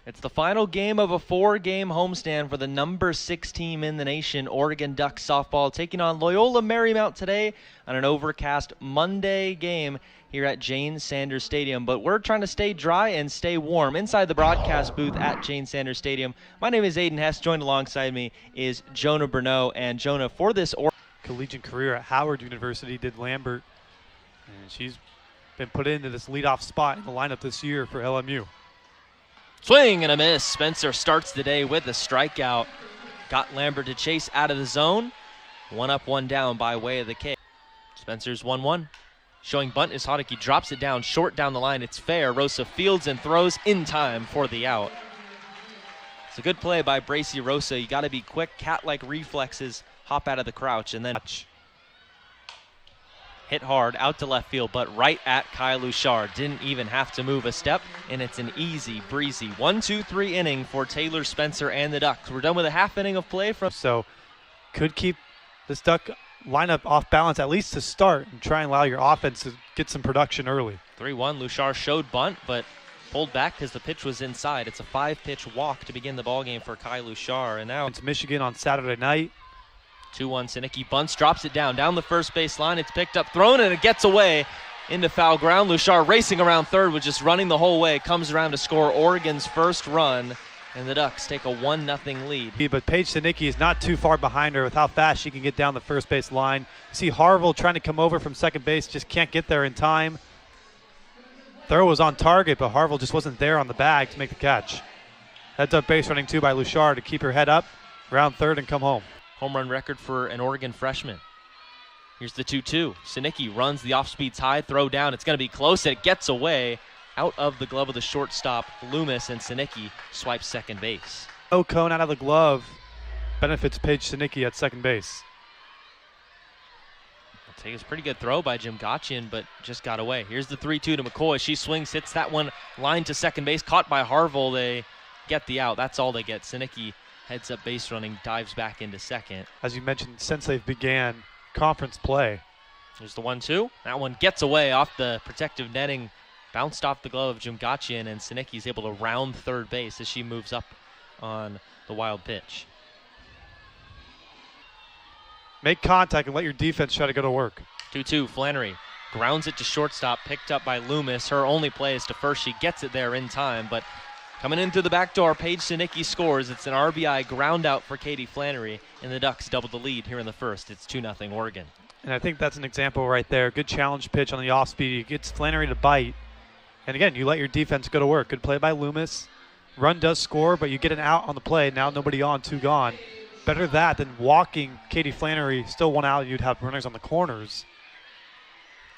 It's the final game of a 4-game homestand for the number 6 team in the nation, Oregon Ducks softball, taking on Loyola Marymount today on an overcast Monday game here at Jane Sanders Stadium. But we're trying to stay dry and stay warm inside the broadcast booth at Jane Sanders Stadium. My name is Aiden Hess. Joined alongside me is Jonah Bruneau. And Jonah, for this collegiate career at Howard University, did Lambert, and she's been put into this leadoff spot in the lineup this year for LMU. Swing and a miss. Spencer starts the day with a strikeout. Got Lambert to chase out of the zone. 1 up, 1 down by way of the K. Spencer's 1-1. Showing bunt is Hodicke. Drops it down short down the line. It's fair. Rosa fields and throws in time for the out. It's a good play by Bracy Rosa. You got to be quick, cat-like reflexes. Hop out of the crouch and then hit hard out to left field, but right at Kyle Luchard. Didn't even have to move a step, and it's an easy, breezy 1-2-3 inning for Taylor Spencer and the Ducks. We're done with a half inning of play from. So could keep this Duck lineup off balance, at least to start, and try and allow your offense to get some production early. 3-1, Luchard showed bunt, but pulled back because the pitch was inside. It's a 5-pitch walk to begin the ballgame for Kyle Luchard, and now it's Michigan on Saturday night. 2-1, Sinicki bunts, drops it down the first base line. It's picked up, thrown, and it gets away into foul ground. Luchard racing around third, was just running the whole way. Comes around to score Oregon's first run, and the Ducks take a 1-0 lead. But Paige Sinicki is not too far behind her with how fast she can get down the first base line. You see Harville trying to come over from second base, just can't get there in time. Throw was on target, but Harville just wasn't there on the bag to make the catch. Heads up base running 2 by Luchard to keep her head up, round third, and come home. Home run record for an Oregon freshman. Here's the 2-2. Sinicki runs the off-speeds high, throw down. It's going to be close. It gets away out of the glove of the shortstop, Loomis, and Sinicki swipes second base. No cone out of the glove benefits Paige Sinicki at second base. I'll take a pretty good throw by Jim Gotchian, but just got away. Here's the 3-2 to McCoy. She swings, hits that one line to second base, caught by Harville. They get the out. That's all they get. Sinicki heads up base running, dives back into second. As you mentioned, since they began conference play. There's the 1-2. That one gets away off the protective netting, bounced off the glove of Jim Gotchian, and Sinicki's able to round third base as she moves up on the wild pitch. Make contact and let your defense try to go to work. 2-2, Flannery grounds it to shortstop, picked up by Loomis. Her only play is to first. She gets it there in time, but coming in through the back door, Paige Sinicki scores. It's an RBI ground out for Katie Flannery, and the Ducks double the lead here in the first. It's 2-0 Oregon. And I think that's an example right there. Good challenge pitch on the off speed. It gets Flannery to bite. And again, you let your defense go to work. Good play by Loomis. Run does score, but you get an out on the play. Now nobody on, 2 gone. Better that than walking Katie Flannery. Still 1 out. You'd have runners on the corners.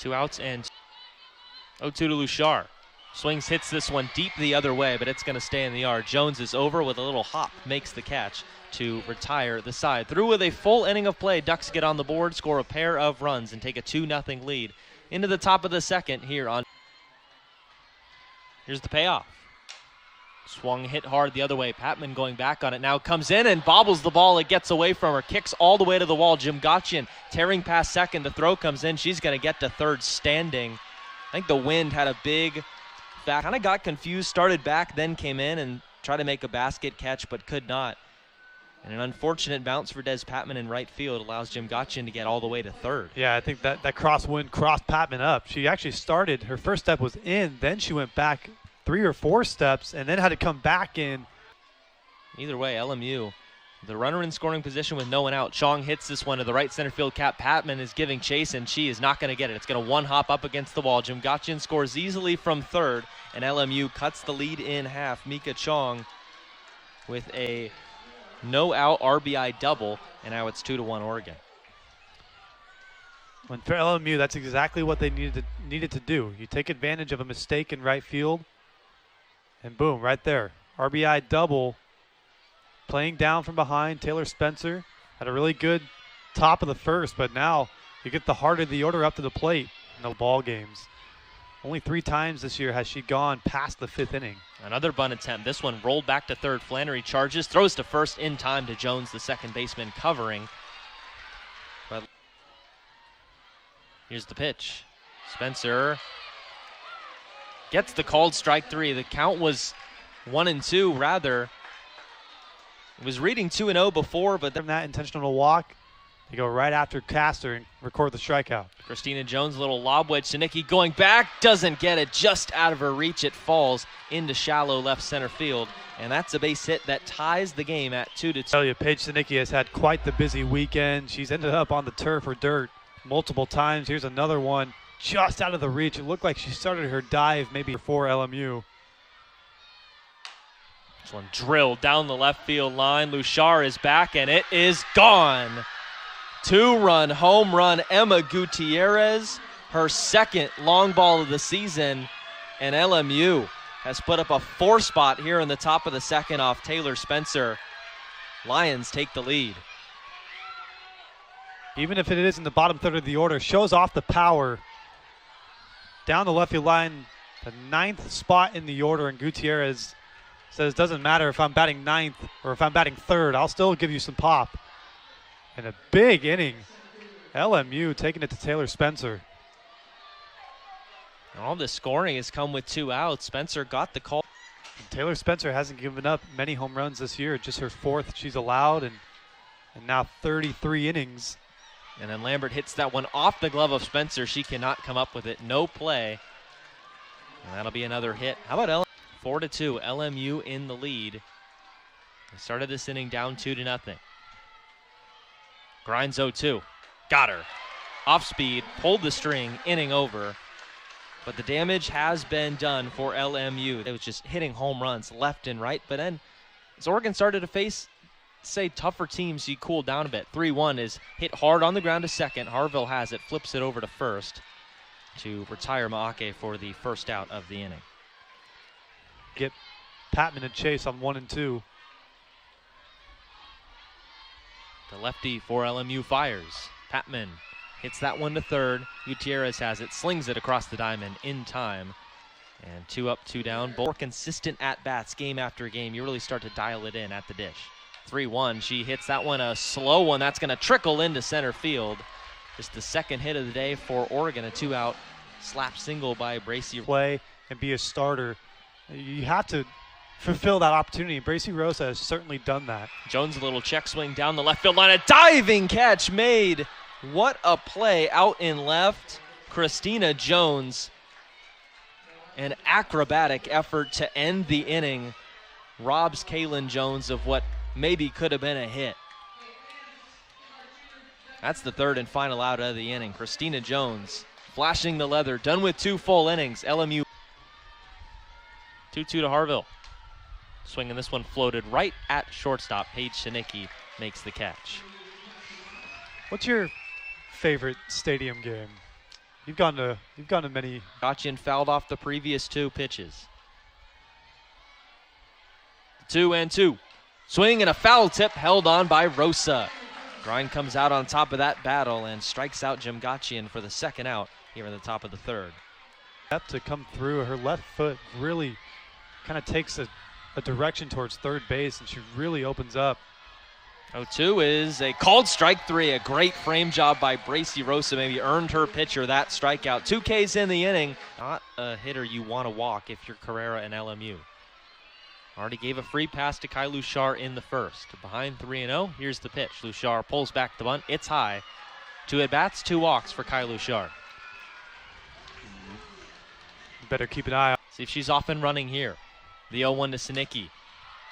2 outs and 0-2 to Luchard. Swings, hits this one deep the other way, but it's going to stay in the yard. Jones is over with a little hop, makes the catch to retire the side. Through with a full inning of play, Ducks get on the board, score a pair of runs, and take a 2-0 lead into the top of the second here on. Here's the payoff. Swung, hit hard the other way. Patman going back on it now, comes in and bobbles the ball. It gets away from her, kicks all the way to the wall. Jim Gotchian tearing past second. The throw comes in. She's going to get to third standing. I think the wind had a big back, kind of got confused, started back, then came in and tried to make a basket catch, but could not. And an unfortunate bounce for Des Patman in right field allows Jim Gotchian to get all the way to third. Yeah, I think that crosswind crossed Patman up. She actually started, her first step was in, then she went back 3 or 4 steps, and then had to come back in. Either way, LMU, the runner in scoring position with no one out. Chong hits this one to the right center field cap. Patman is giving chase, and she is not going to get it. It's going to one-hop up against the wall. Jim Gotchian scores easily from third, and LMU cuts the lead in half. Mika Chong with a no-out RBI double, and now it's 2-1 Oregon. When for LMU, that's exactly what they needed to do. You take advantage of a mistake in right field, and boom, right there. RBI double. Playing down from behind, Taylor Spencer had a really good top of the first, but now you get the heart of the order up to the plate in the ball games. Only 3 times this year has she gone past the 5th inning. Another bunt attempt. This one rolled back to third. Flannery charges, throws to first in time to Jones, the second baseman, covering. But here's the pitch. Spencer gets the called strike 3. The count was 1-2 rather. It was reading 2-0 before, but From that intentional walk, they go right after Castor and record the strikeout. Christina Jones, a little lob wedge. Sinicki going back, doesn't get it, just out of her reach. It falls into shallow left center field, and that's a base hit that ties the game at 2-2. Tell you, Paige Sinicki has had quite the busy weekend. She's ended up on the turf or dirt multiple times. Here's another one just out of the reach. It looked like she started her dive maybe for LMU. This one drilled down the left field line. Luchar is back, and it is gone. 2-run home run, Emma Gutierrez, her second long ball of the season, and LMU has put up a 4 spot here in the top of the second off Taylor Spencer. Lions take the lead. Even if it is in the bottom third of the order, shows off the power. Down the left field line, the 9th spot in the order, and Gutierrez says, doesn't matter if I'm batting 9th or if I'm batting 3rd, I'll still give you some pop. And a big inning. LMU taking it to Taylor Spencer. All this scoring has come with 2 outs. Spencer got the call. And Taylor Spencer hasn't given up many home runs this year, just her 4th she's allowed, and now 33 innings. And then Lambert hits that one off the glove of Spencer. She cannot come up with it. No play. And that'll be another hit. How about LMU? 4-2, LMU in the lead. They started this inning down 2-0. Grinds 0-2. Got her. Off speed, pulled the string, inning over. But the damage has been done for LMU. It was just hitting home runs left and right. But then as Oregon started to face, say, tougher teams, you cooled down a bit. 3-1 is hit hard on the ground to second. Harville has it, flips it over to first to retire Maake for the first out of the inning. Get Patman and Chase on 1 and 2. The lefty for LMU fires. Patman hits that one to third. Gutierrez has it, slings it across the diamond in time. And 2 up, 2 down. More consistent at-bats game after game. You really start to dial it in at the dish. 3-1, she hits that one, a slow one. That's going to trickle into center field. Just the second hit of the day for Oregon, a 2-out slap single by Bracy. Play and be a starter. You have to fulfill that opportunity. Bracy Rosa has certainly done that. Jones, a little check swing down the left field line. A diving catch made. What a play out in left. Christina Jones. An acrobatic effort to end the inning. Robs Kaylin Jones of what maybe could have been a hit. That's the third and final out of the inning. Christina Jones flashing the leather. Done with 2 full innings. LMU 2-2 to Harville. Swinging this one floated right at shortstop. Paige Sinicki makes the catch. What's your favorite stadium game? You've gone to many. Gotchin fouled off the previous 2 pitches. 2-2. Swing and a foul tip held on by Rosa. Grind comes out on top of that battle and strikes out Jim Gotchian for the second out here in the top of the third. To come through, her left foot really kind of takes a direction towards third base, and she really opens up. 0-2 is a called strike 3. A great frame job by Bracy Rosa. Maybe earned her pitcher that strikeout. 2 Ks in the inning. Not a hitter you want to walk if you're Carrera and LMU. Already gave a free pass to Kai Luchar in the first. Behind 3-0, here's the pitch. Luchar pulls back the bunt. It's high. 2 at-bats, 2 walks for Kai Luchar. Better keep an eye on. See if she's off and running here. The 0-1 to Sinicki.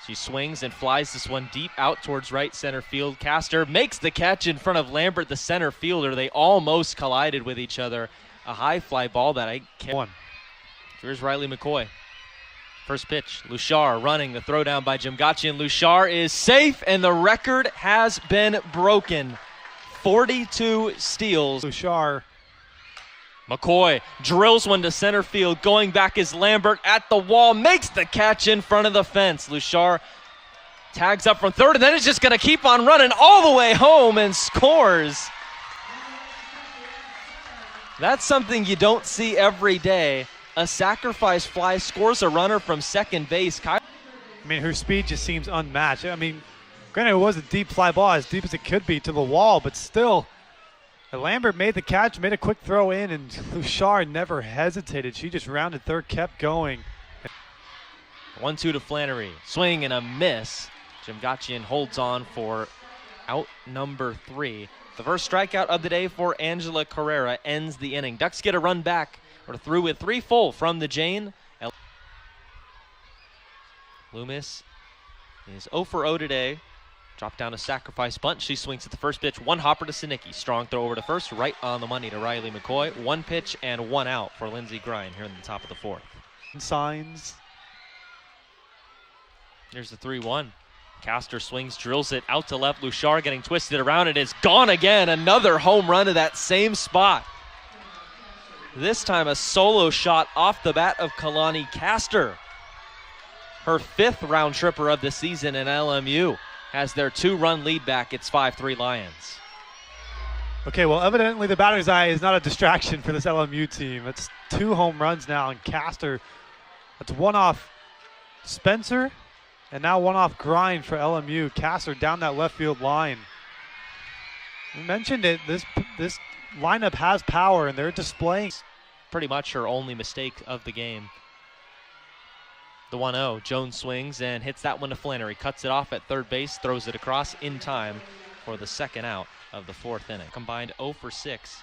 She swings and flies this one deep out towards right center field. Castor makes the catch in front of Lambert, the center fielder. They almost collided with each other. A high fly ball that I can't. Here's Riley McCoy. First pitch, Luchar running, the throw down by Jim Gotchian. Luchar is safe, and the record has been broken. 42 steals. Luchar. McCoy drills one to center field. Going back is Lambert at the wall. Makes the catch in front of the fence. Luchar tags up from third, and then it's just going to keep on running all the way home and scores. That's something you don't see every day. A sacrifice fly scores a runner from second base. I mean, her speed just seems unmatched. I mean, granted, it was a deep fly ball, as deep as it could be to the wall, but still, Lambert made the catch, made a quick throw in, and Luchar never hesitated. She just rounded third, kept going. 1-2 to Flannery. Swing and a miss. Jimgachian holds on for out number 3. The first strikeout of the day for Angela Carrera ends the inning. Ducks get a run back. We're through with 3 full from the Jane. Loomis is 0 for 0 today. Dropped down a sacrifice bunt. She swings at the first pitch. 1 hopper to Sinicki. Strong throw over to first. Right on the money to Riley McCoy. 1 pitch and 1 out for Lindsey Grind here in the top of the 4th. Signs. Here's the 3-1. Castor swings, drills it out to left. Luchar getting twisted around. It is gone again. Another home run to that same spot. This time a solo shot off the bat of Kalani Castor. Her 5th round tripper of the season, and LMU has their 2-run lead back. It's 5-3 Lions. Okay, well, evidently the batter's eye is not a distraction for this LMU team. It's 2 home runs now, and Castor, that's 1 off Spencer, and now 1 off Grind for LMU. Castor down that left field line. We mentioned it, this lineup has power, and they're displaying. Pretty much her only mistake of the game. The 1-0, Jones swings and hits that one to Flannery. Cuts it off at third base, throws it across in time for the 2nd out of the 4th inning. Combined 0 for 6.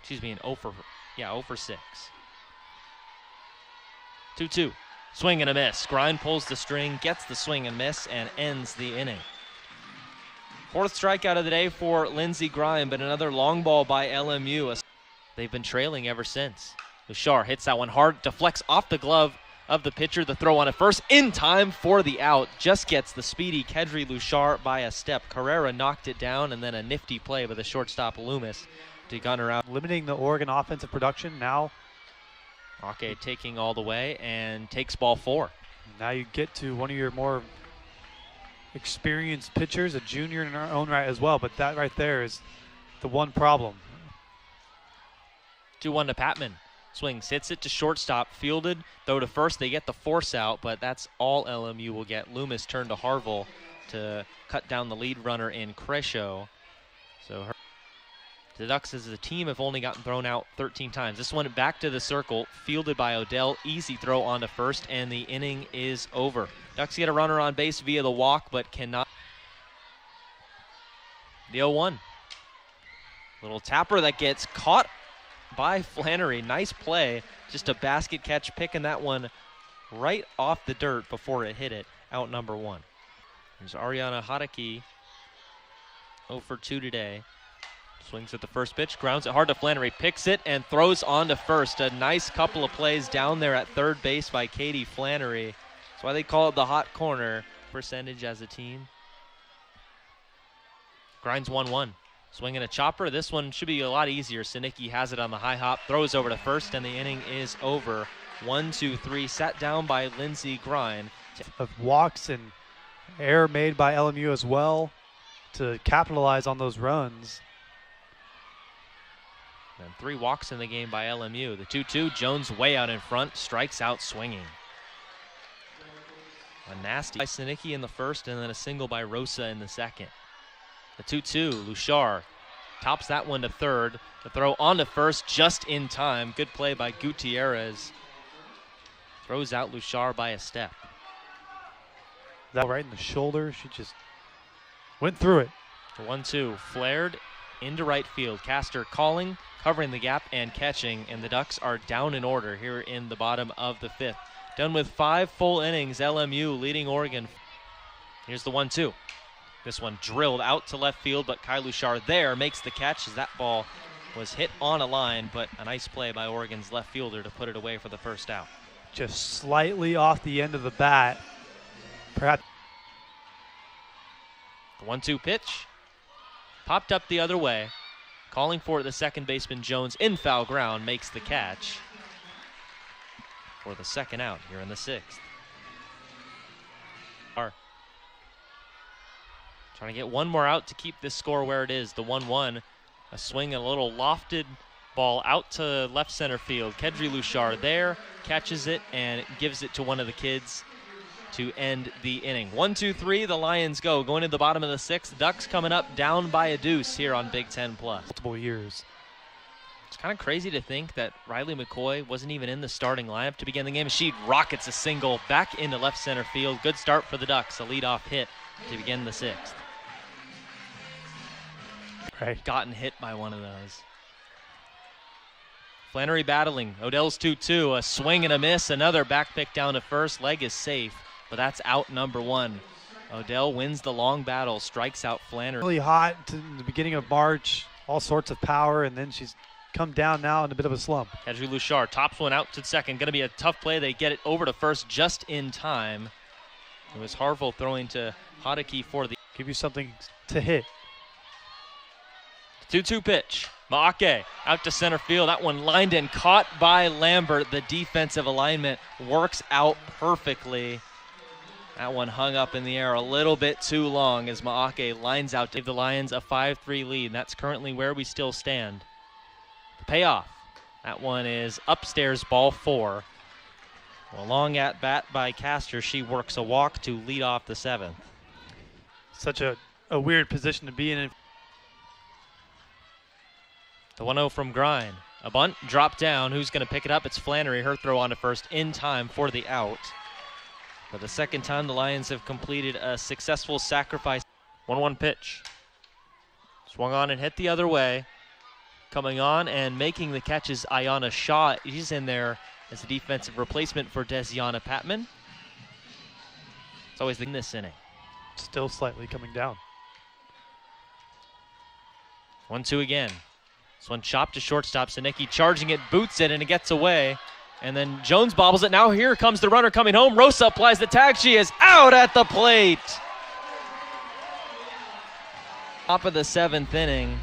Excuse me, 0 for 6. 2-2, swing and a miss. Grind pulls the string, gets the swing and miss, and ends the inning. 4th strikeout of the day for Lindsey Grind, but another long ball by LMU. They've been trailing ever since. Luchar hits that one hard, deflects off the glove of the pitcher. The throw on at first in time for the out. Just gets the speedy Kedri Luchar by a step. Carrera knocked it down, and then a nifty play by the shortstop Loomis to gun her out. Limiting the Oregon offensive production now. Ake taking all the way and takes ball 4. Now you get to one of your more experienced pitchers, a junior in her own right as well, but that right there is the one problem. 2-1 to Patman. Swings, hits it to shortstop, fielded, throw to first. They get the force out, but that's all LMU will get. Loomis turned to Harville to cut down the lead runner in Crescio. So the Ducks as a team have only gotten thrown out 13 times. This one back to the circle, fielded by Odell. Easy throw on to first, and the inning is over. Ducks get a runner on base via the walk, but cannot. The 0-1. Little tapper that gets caught by Flannery. Nice play. Just a basket catch, picking that one right off the dirt before it hit it. Out number 1. There's Ariana Hadaki. 0 for 2 today. Swings at the first pitch, grounds it hard to Flannery, picks it and throws on to first. A nice couple of plays down there at third base by Katie Flannery. That's why they call it the hot corner percentage as a team. Grinds 1-1. Swinging a chopper. This one should be a lot easier. Sinicki has it on the high hop, throws over to first, and the inning is over. 1-2-3, sat down by Lindsey Grind. Of walks and error made by LMU as well to capitalize on those runs. And 3 walks in the game by LMU. The 2-2, Jones way out in front, strikes out swinging. A nasty by Sinicki in the first, and then a single by Rosa in the second. The 2-2, Luchar tops that one to third. The throw on to first just in time. Good play by Gutierrez. Throws out Luchar by a step. That right in the shoulder. She just went through it. The 1-2, flared into right field. Castor calling, covering the gap and catching, and the Ducks are down in order here in the bottom of the 5th. Done with 5 full innings, LMU leading Oregon. Here's the 1-2. This one drilled out to left field, but Kai Luchar there makes the catch as that ball was hit on a line, but a nice play by Oregon's left fielder to put it away for the first out. Just slightly off the end of the bat. Perhaps. The 1-2 pitch popped up the other way. Calling for it, the second baseman Jones in foul ground makes the catch for the 2nd out here in the 6th. Trying to get one more out to keep this score where it is. The 1-1, a swing, a little lofted ball out to left center field. Kedri Luchar there, catches it and gives it to one of the kids to end the inning. 1-2-3, the Lions go. Going to the bottom of the 6th. Ducks coming up down by a deuce here on Big Ten Plus. Multiple years. It's kind of crazy to think that Riley McCoy wasn't even in the starting lineup to begin the game. She rockets a single back into left center field. Good start for the Ducks, a leadoff hit to begin the sixth. Right. Gotten hit by one of those. Flannery battling. Odell's 2-2. A swing and a miss. Another back pick down to first. Leg is safe, but that's out number one. Odell wins the long battle, strikes out Flannery. Really hot in the beginning of March. All sorts of power, and then she's come down now in a bit of a slump. Kadri Luchar tops one out to second. Going to be a tough play. They get it over to first just in time. It was Harville throwing to Hodeke for the Give you something to hit. 2-2 pitch. Maake out to center field. That one lined in, caught by Lambert. The defensive alignment works out perfectly. That one hung up in the air a little bit too long as Maake lines out to give the Lions a 5-3 lead. That's currently where we still stand. The payoff. That one is upstairs, ball 4. Well, long at bat by Castor. She works a walk to lead off the 7th. Such a weird position to be in. The 1-0 from Grind. A bunt, drop down. Who's going to pick it up? It's Flannery. Her throw on to first in time for the out. For the second time, the Lions have completed a successful sacrifice. 1-1 pitch. Swung on and hit the other way. Coming on and making the catch is Ayana Shaw. She's in there as a defensive replacement for Desiana Patman. It's always in this inning. Still slightly coming down. 1-2 again. This one chopped to shortstop. Sinicki charging it, boots it, and it gets away. And then Jones bobbles it. Now here comes the runner coming home. Rosa applies the tag. She is out at the plate. Top of the 7th inning.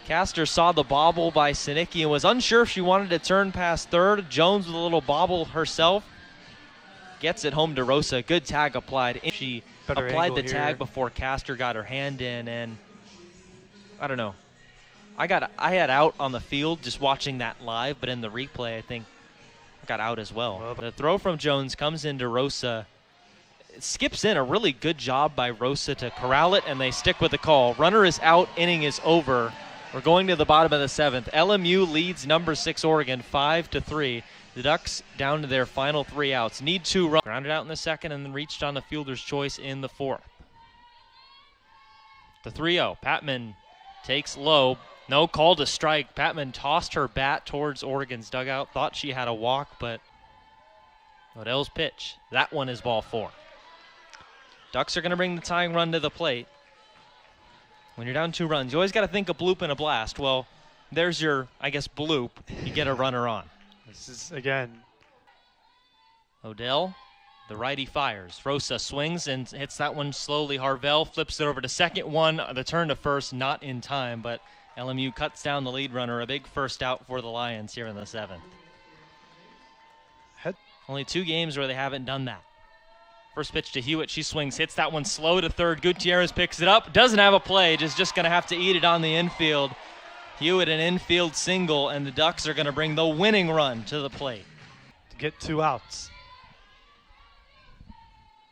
Castor saw the bobble by Sinicki and was unsure if she wanted to turn past third. Jones with a little bobble herself. Gets it home to Rosa. Good tag applied. She applied the tag before Castor got her hand in, and I don't know. I had out on the field just watching that live, but in the replay, I think I got out as well. The throw from Jones comes into Rosa. It skips in. A really good job by Rosa to corral it, and they stick with the call. Runner is out. Inning is over. We're going to the bottom of the 7th. LMU leads number 6 Oregon 5-3. The Ducks down to their final 3 outs. Need 2 runs. Grounded out in the 2nd and then reached on the fielder's choice in the 4th. The 3-0. Patman takes low. No call to strike. Patman tossed her bat towards Oregon's dugout. Thought she had a walk, but Odell's pitch. That one is ball 4. Ducks are going to bring the tying run to the plate. When you're down 2 runs, you always got to think a bloop and a blast. Well, there's your, I guess, bloop. You get a runner on. This is, again. Odell, the righty fires. Rosa swings and hits that one slowly. Harvell flips it over to second. One, the turn to first, not in time, but LMU cuts down the lead runner. A big first out for the Lions here in the 7th. Only 2 games where they haven't done that. First pitch to Hewitt. She swings, hits that one slow to third. Gutierrez picks it up. Doesn't have a play. Just going to have to eat it on the infield. Hewitt an infield single, and the Ducks are going to bring the winning run to the plate. To get 2 outs.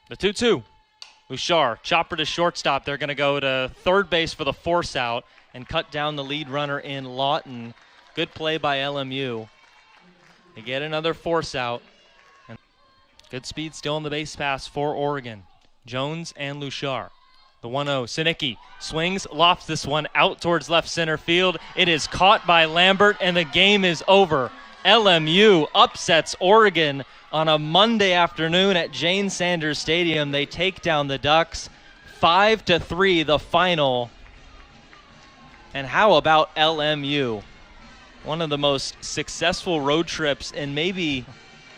The 2-2. Bouchard, chopper to shortstop. They're going to go to third base for the force out and cut down the lead runner in Lawton. Good play by LMU. They get another force out. And good speed still on the base pass for Oregon. Jones and Luchar. The 1-0. Sinicki swings, lofts this one out towards left center field. It is caught by Lambert, and the game is over. LMU upsets Oregon on a Monday afternoon at Jane Sanders Stadium. They take down the Ducks 5-3, the final. And how about LMU? One of the most successful road trips in maybe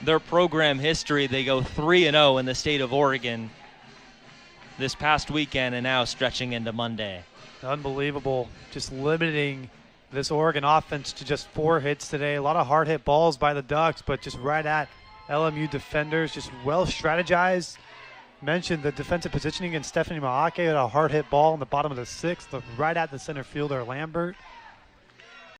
their program history. They go 3-0 in the state of Oregon this past weekend and now stretching into Monday. Unbelievable. Just limiting this Oregon offense to just 4 hits today. A lot of hard hit balls by the Ducks, but just right at LMU defenders. Just well strategized. Mentioned the defensive positioning, and Stephanie Maake had a hard hit ball in the bottom of the 6th, right at the center fielder Lambert.